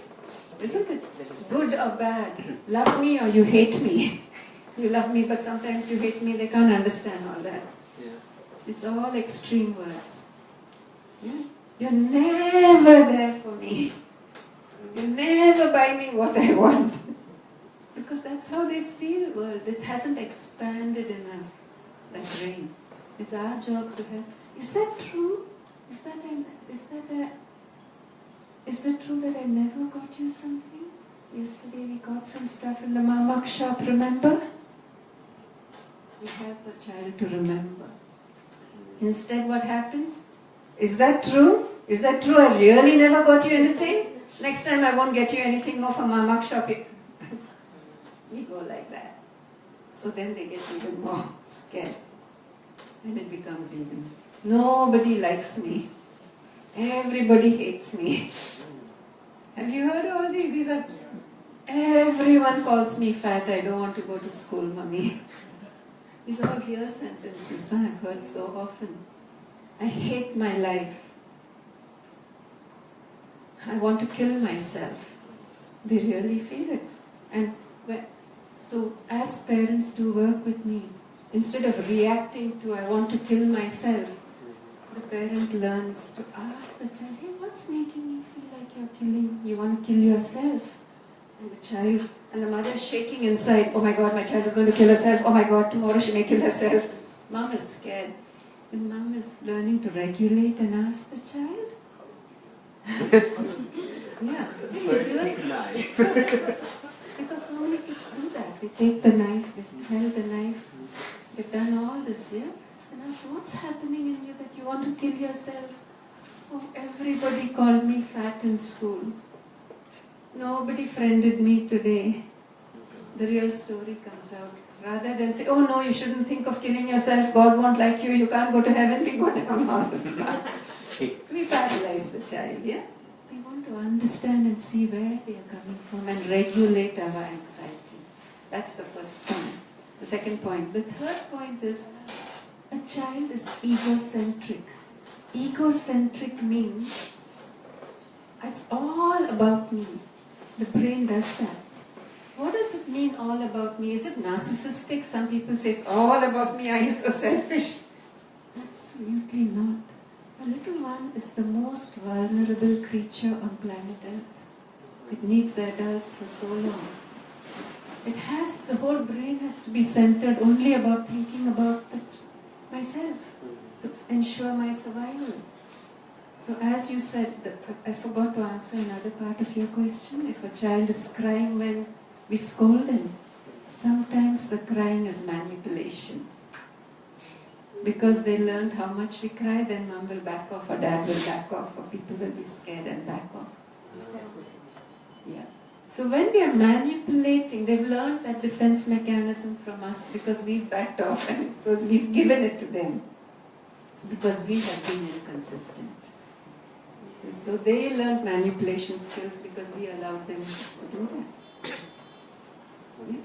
Isn't it? Good or bad, love me or you hate me. You love me, but sometimes you hate me, they can't understand all that. Yeah. It's all extreme words. Yeah? You're never there for me. You never buy me what I want. Because that's how they see the world. It hasn't expanded enough, the brain. It's our job to help. Is that true? Is that true that I never got you something? Yesterday we got some stuff in the mamak shop, remember? We help a child to remember. Instead, what happens? Is that true? Is that true? I really never got you anything? Next time I won't get you anything more from mamak shopping. We go like that. So then they get even more scared. And it becomes even. Nobody likes me. Everybody hates me. Have you heard all these? These are... Everyone calls me fat. I don't want to go to school, mummy. These are all real sentences I've heard so often. I hate my life. I want to kill myself. They really feel it. And so as parents do work with me, instead of reacting to I want to kill myself, the parent learns to ask the child, hey, what's making you feel like you're killing? You want to kill yourself? And the child, and the mother is shaking inside, oh my God, my child is going to kill herself. Oh my God, tomorrow she may kill herself. Mom is scared. And mom is learning to regulate and ask the child. Yeah. First take knife. Because so many kids do that. They take the knife, they held the knife, they've done all this, yeah? And ask, what's happening in you that you want to kill yourself? Oh, everybody called me fat in school. Nobody friended me today. The real story comes out Rather than say, oh no, you shouldn't think of killing yourself, God won't like you, you can't go to heaven, we go down all those paths. We paralyze the child, yeah? We want to understand and see where they are coming from and regulate our anxiety. That's the first point. The second point. The third point is, a child is egocentric. Egocentric means it's all about me. The brain does that. What does it mean, all about me? Is it narcissistic? Some people say it's all about me, are you so selfish? Absolutely not. A little one is the most vulnerable creature on planet Earth. It needs the adults for so long. The whole brain has to be centered only about thinking about myself, to ensure my survival. So as you said, I forgot to answer another part of your question. If a child is crying when we scold them, sometimes the crying is manipulation. Because they learned how much we cry, then mom will back off or dad will back off or people will be scared and back off. Yeah. So when they are manipulating, they've learned that defense mechanism from us because we've backed off and so we've given it to them because we have been inconsistent. And so they learned manipulation skills because we allowed them to do that. Yeah?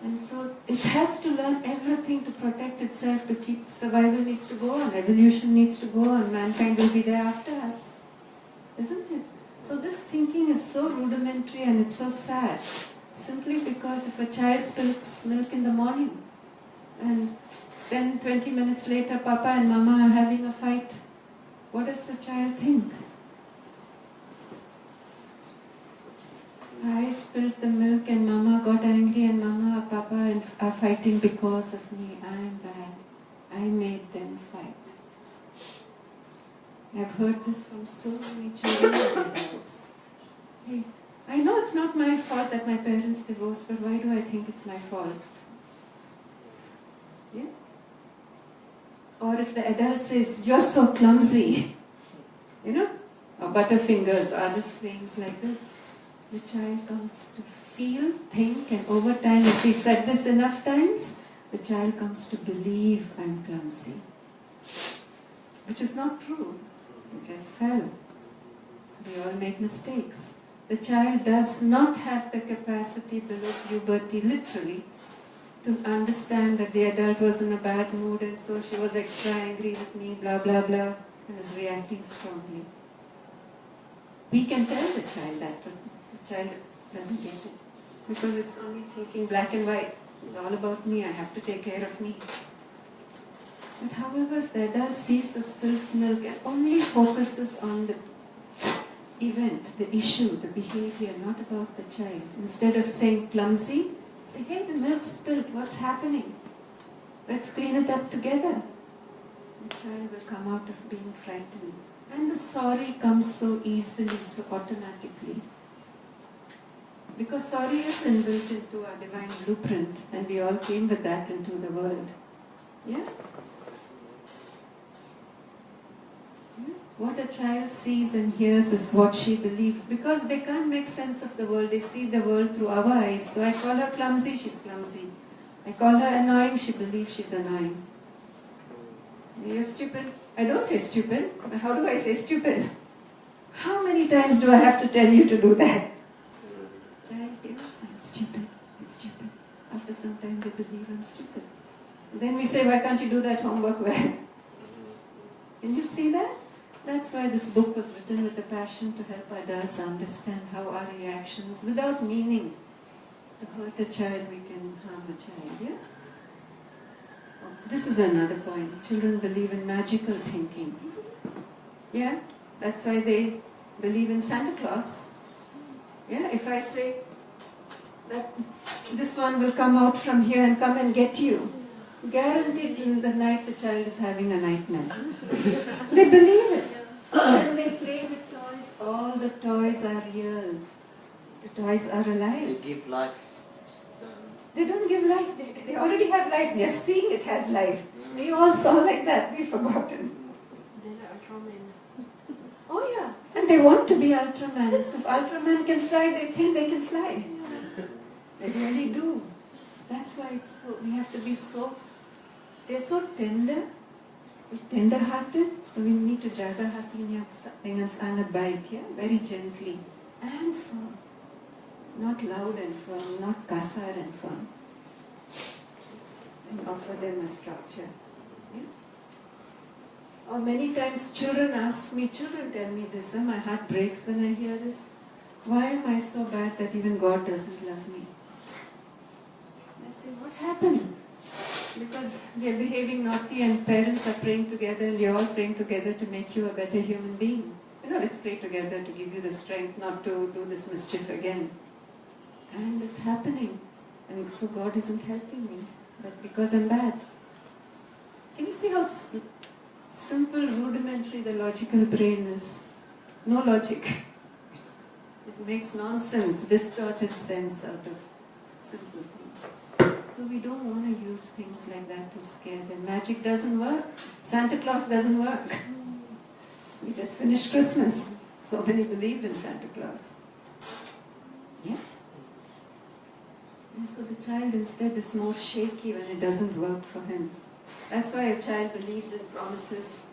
And so it has to learn everything to protect itself, to keep survival needs to go on, evolution needs to go on, mankind will be there after us. Isn't it? So this thinking is so rudimentary and it's so sad. Simply because if a child spills milk in the morning and then 20 minutes later Papa and Mama are having a fight, what does the child think? I spilled the milk and Mama got angry and Mama or Papa are fighting because of me. I am bad. I made them fight. I've heard this from so many children and adults. Hey, I know it's not my fault that my parents divorced, but why do I think it's my fault? Yeah? Or if the adult says, you're so clumsy, you know, or butterfingers, or other things like this. The child comes to feel, think, and over time, if we said this enough times, the child comes to believe I'm clumsy. Which is not true. We just fell. We all make mistakes. The child does not have the capacity below puberty, literally, to understand that the adult was in a bad mood and so she was extra angry with me, blah, blah, blah, and is reacting strongly. We can tell the child that, but the child doesn't get it. Because it's only thinking black and white. It's all about me, I have to take care of me. But however, if the adult sees the spilled milk and only focuses on the event, the issue, the behavior, not about the child, instead of saying clumsy, say, hey, the milk spilled, what's happening? Let's clean it up together. The child will come out of being frightened. And the sorry comes so easily, so automatically. Because sorry is inbuilt into our divine blueprint, and we all came with that into the world. Yeah? What a child sees and hears is what she believes, because they can't make sense of the world. They see the world through our eyes. So I call her clumsy, she's clumsy. I call her annoying, she believes she's annoying. You're stupid. I don't say stupid. How do I say stupid? How many times do I have to tell you to do that? Child hears, I'm stupid, I'm stupid. After some time they believe I'm stupid. Then we say, why can't you do that homework well? Can you see that? That's why this book was written with a passion to help adults understand how our reactions, without meaning to hurt a child, we can harm a child. Yeah? This is another point. Children believe in magical thinking. Yeah? That's why they believe in Santa Claus. Yeah? If I say that this one will come out from here and come and get you, guaranteed in the night the child is having a nightmare. They believe it. When they play with toys, all the toys are real. The toys are alive. They give life. They don't give life. They already have life. They are seeing it has life. We all saw like that. We've forgotten. They're like Ultraman. Oh yeah. And they want to be Ultraman. So if Ultraman can fly, they think they can fly. They really do. that's why we have to be they're so tender, so tender-hearted, so we need to jaga hatinya dengan sangat baik, yeah? Very gently and firm. Not loud and firm, not kasar and firm. And offer them a structure. Yeah? Or many times children tell me this, my heart breaks when I hear this. Why am I so bad that even God doesn't love me? I say, what happened? Because they're behaving naughty and parents are praying together and you're all praying together to make you a better human being. Let's pray together to give you the strength not to do this mischief again. And it's happening. And so God isn't helping me. But because I'm bad. Can you see how simple, rudimentary the logical brain is? No logic. It makes nonsense, distorted sense out of simple things. So we don't want to use things like that to scare them. Magic doesn't work. Santa Claus doesn't work. We just finished Christmas. So many believed in Santa Claus. Yeah? And so the child instead is more shaky when it doesn't work for him. That's why a child believes in promises.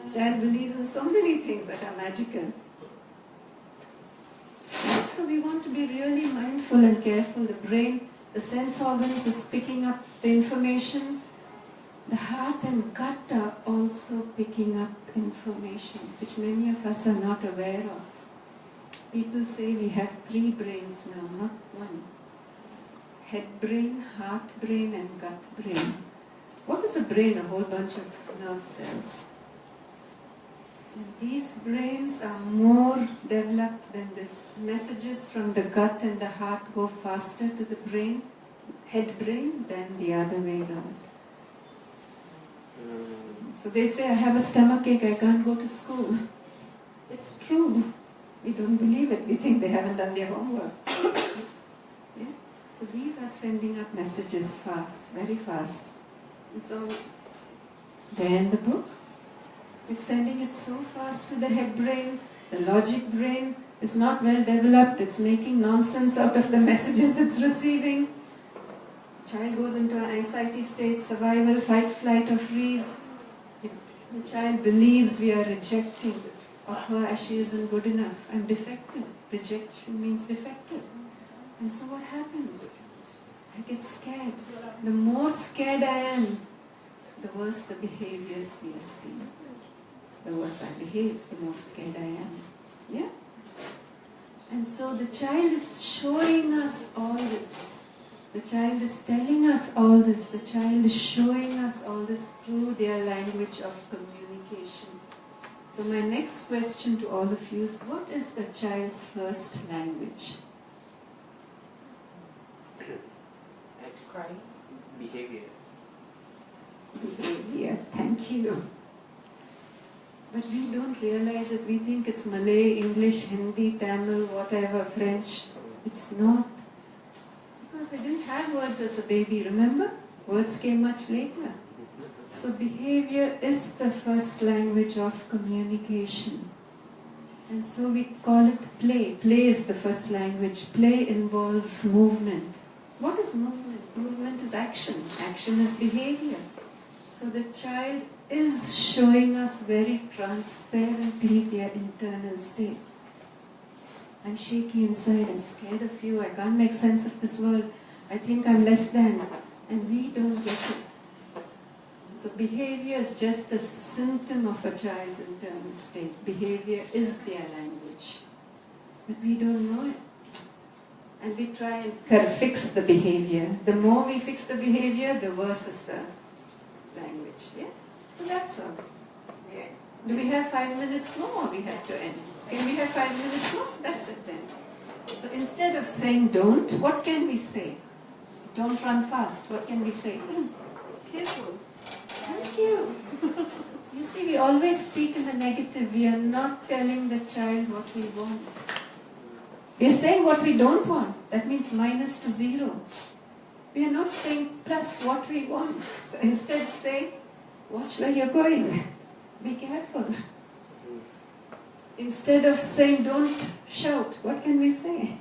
A child believes in so many things that are magical. So we want to be really mindful and careful. The brain, the sense organs is picking up the information. The heart and gut are also picking up information, which many of us are not aware of. People say we have 3 brains now, not 1. Head brain, heart brain and gut brain. What is a brain? A whole bunch of nerve cells. And these brains are more developed than this. Messages from the gut and the heart go faster to the brain, head brain, than the other way around. So they say, I have a stomachache, I can't go to school. It's true. We don't believe it. We think they haven't done their homework. Yeah? So these are sending up messages fast, very fast. It's all there in the book. It's sending it so fast to the head brain. The logic brain is not well developed. It's making nonsense out of the messages it's receiving. The child goes into an anxiety state, survival, fight, flight, or freeze. The child believes we are rejecting of her as she isn't good enough. I'm defective. Rejection means defective. And so what happens? I get scared. The more scared I am, the worse the behaviors we are seeing. The worse I behave, the more scared I am. Yeah? And so the child is showing us all this. The child is telling us all this. The child is showing us all this through their language of communication. So my next question to all of you is, what is a child's first language? Crying. Behavior. Behavior. Thank you. But we don't realize it. We think it's Malay, English, Hindi, Tamil, whatever, French. It's not. Because they didn't have words as a baby, remember? Words came much later. So behavior is the first language of communication. And so we call it play. Play is the first language. Play involves movement. What is movement? Movement is action. Action is behavior. So the child is showing us very transparently their internal state. I'm shaky inside, I'm scared of you, I can't make sense of this world, I think I'm less than. And we don't get it. So behavior is just a symptom of a child's internal state. Behavior is their language. But we don't know it. And we try and fix the behavior. The more we fix the behavior, the worse is the language. Yeah? So that's all. Yeah. Do we have 5 minutes more, or we have to end? Can we have 5 minutes more? That's it then. So instead of saying don't, what can we say? Don't run fast. What can we say? Careful. Thank you. You see, we always speak in the negative. We are not telling the child what we want. We are saying what we don't want. That means minus to 0. We are not saying plus what we want. So instead say, watch where you're going. Be careful. Instead of saying don't shout, what can we say?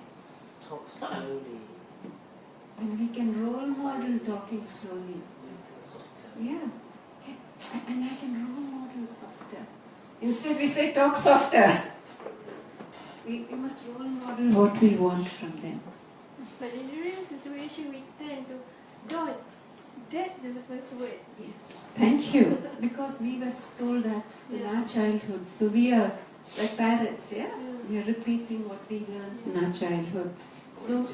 Talk slowly. when we can role model talking slowly. Yeah. Okay. And I can role model softer. Instead we say talk softer. We must role model what we want from them. But in the real situation, we tend to don't. That is the first word. Yes, thank you. Because we were told that in our childhood. So we are like parrots, yeah? We are repeating what we learned in our childhood. So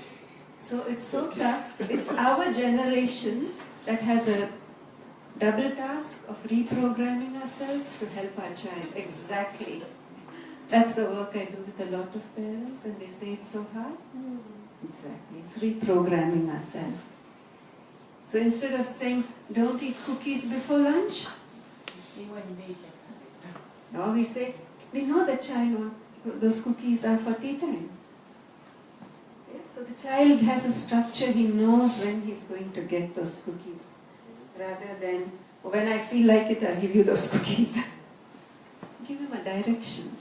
it's so tough. It's our generation that has a double task of reprogramming ourselves to help our child. Exactly. That's the work I do with a lot of parents, and they say it's so hard. Exactly. It's reprogramming ourselves. So instead of saying, don't eat cookies before lunch, now we say, we know the child, those cookies are for tea time. Yeah, so the child has a structure, he knows when he's going to get those cookies. Rather than, when I feel like it, I'll give you those cookies. Give him a direction.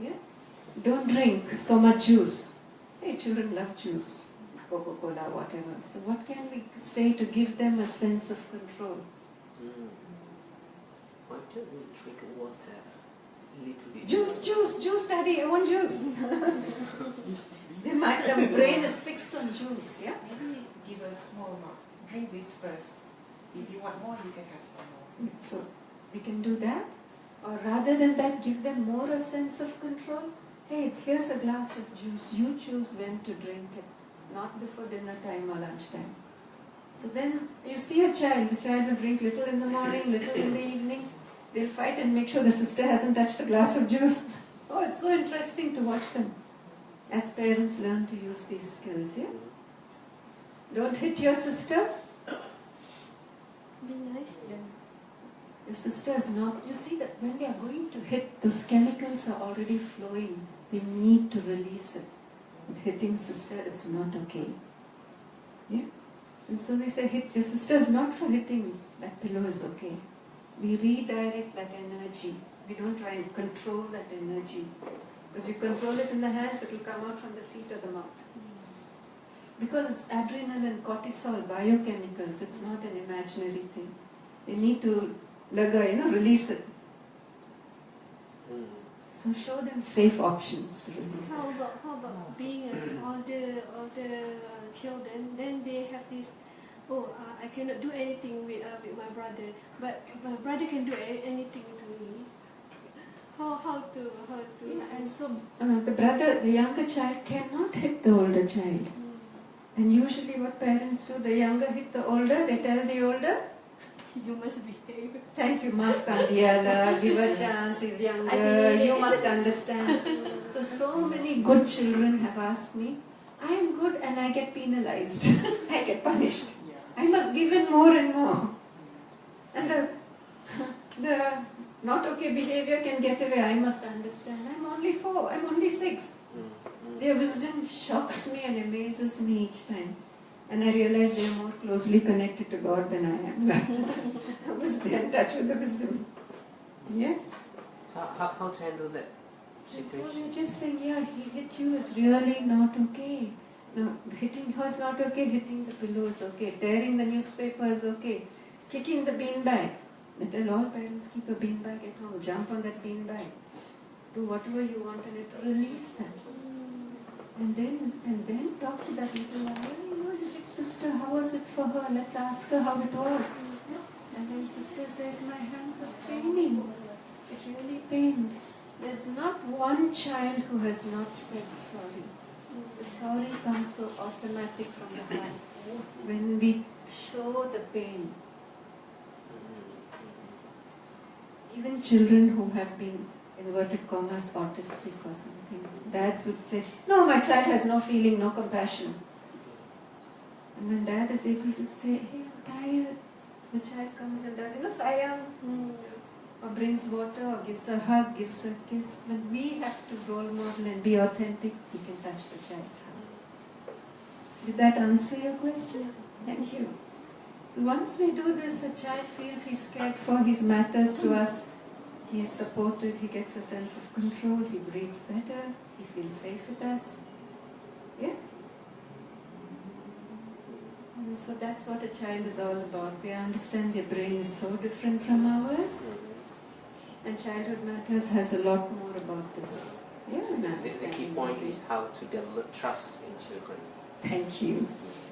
Yeah? Don't drink so much juice. Hey, children love juice. Coca-Cola, whatever. So what can we say to give them a sense of control? Why don't we drink water a little bit? Juice, Daddy, I want juice. The brain is fixed on juice, yeah? Maybe give a small amount. Drink this first. If you want more, you can have some more. So we can do that. Or rather than that, give them more a sense of control. Hey, here's a glass of juice. You choose when to drink it. Not before dinner time or lunchtime. So then you see a child. The child will drink little in the morning, little in the evening. They'll fight and make sure the sister hasn't touched the glass of juice. Oh, it's so interesting to watch them. As parents learn to use these skills, yeah? Don't hit your sister. Be nice to them. Your sister is not... You see that when they are going to hit, those chemicals are already flowing. They need to release it. But hitting sister is not okay. Yeah? And so we say, hit your sister is not for hitting. That pillow is okay. We redirect that energy. We don't try and control that energy. Because you control it in the hands, it will come out from the feet or the mouth. Because it's adrenaline, cortisol, biochemicals. It's not an imaginary thing. They need to release it. So show them safe options to release it. How about being an older children? Then they have this. I cannot do anything with my brother, but my brother can do anything to me. How to? Yeah, and so the younger child cannot hit the older child. And usually what parents do, the younger hit the older, they tell the older, you must behave. Thank you, maaf kar diya la, give a chance, he's younger, you must understand. So many good children have asked me, I am good and I get penalized, I get punished. I must give in more and more. And the not okay behavior can get away, I must understand. I'm only 4, I'm only 6. Their wisdom shocks me and amazes me each time. And I realize they are more closely connected to God than I am. I must be in touch with the wisdom. Yeah? So how to handle that situation? So we're just saying, yeah, he hit you is really not okay. No, hitting her is not okay, hitting the pillow is okay, tearing the newspaper is okay, kicking the beanbag. I tell all parents, keep a beanbag at home, jump on that beanbag. Do whatever you want in it, release that. And then talk to that little one. Well, you hit sister, how was it for her? Let's ask her how it was. And then sister says, my hand was paining. It really pained. There's not one child who has not said sorry. The sorry comes so automatic from the heart. When we show the pain. Even children who have been inverted commas autistic or something, dads would say, no, my child has no feeling, no compassion. And when dad is able to say, hey, I'm tired, the child comes and does, sayang, or brings water, or gives a hug, gives a kiss. When we have to role model and be authentic, we can touch the child's heart. Did that answer your question? Thank you. So once we do this, the child feels he's cared for, he matters to us, he is supported, he gets a sense of control, he breathes better, he feels safe with us. Yeah? And so that's what a child is all about. We understand their brain is so different from ours. And Childhood Matters has a lot more about this. Yeah, The key point is how to develop trust in children. Thank you.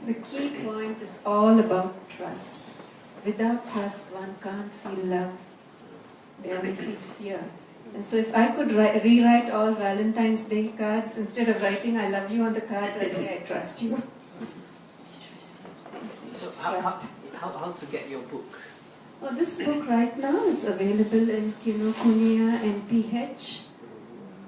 The key point is all about trust. Without trust, one can't feel love. They only feel fear. And so if I could rewrite all Valentine's Day cards, instead of writing I love you on the cards, I'd say I trust you. So how to get your book? Well, this book right now is available in Kinokuniya NPH,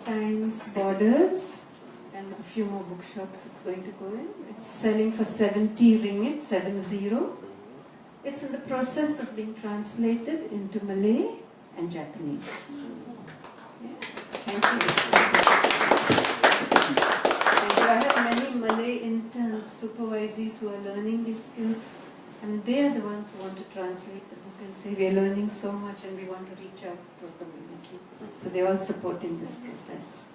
Times Borders, and a few more bookshops it's going to go in. It's selling for 70 ringgit, 70. It's in the process of being translated into Malay and Japanese. Yeah. Thank you. Thank you. I have many Malay interns, supervisees who are learning these skills. And they are the ones who want to translate the book and say, we are learning so much and we want to reach out to the community. So they are all supporting this process.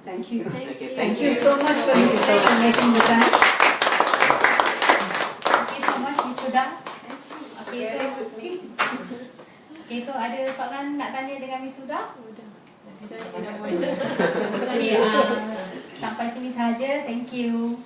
Thank you. Thank you so much for listening and making the time. Thank you so much, Miss Sudha. Okay, so ada soalan nak tanya dengan Miss Sudha? Okay, sampai sini sahaja. Thank you.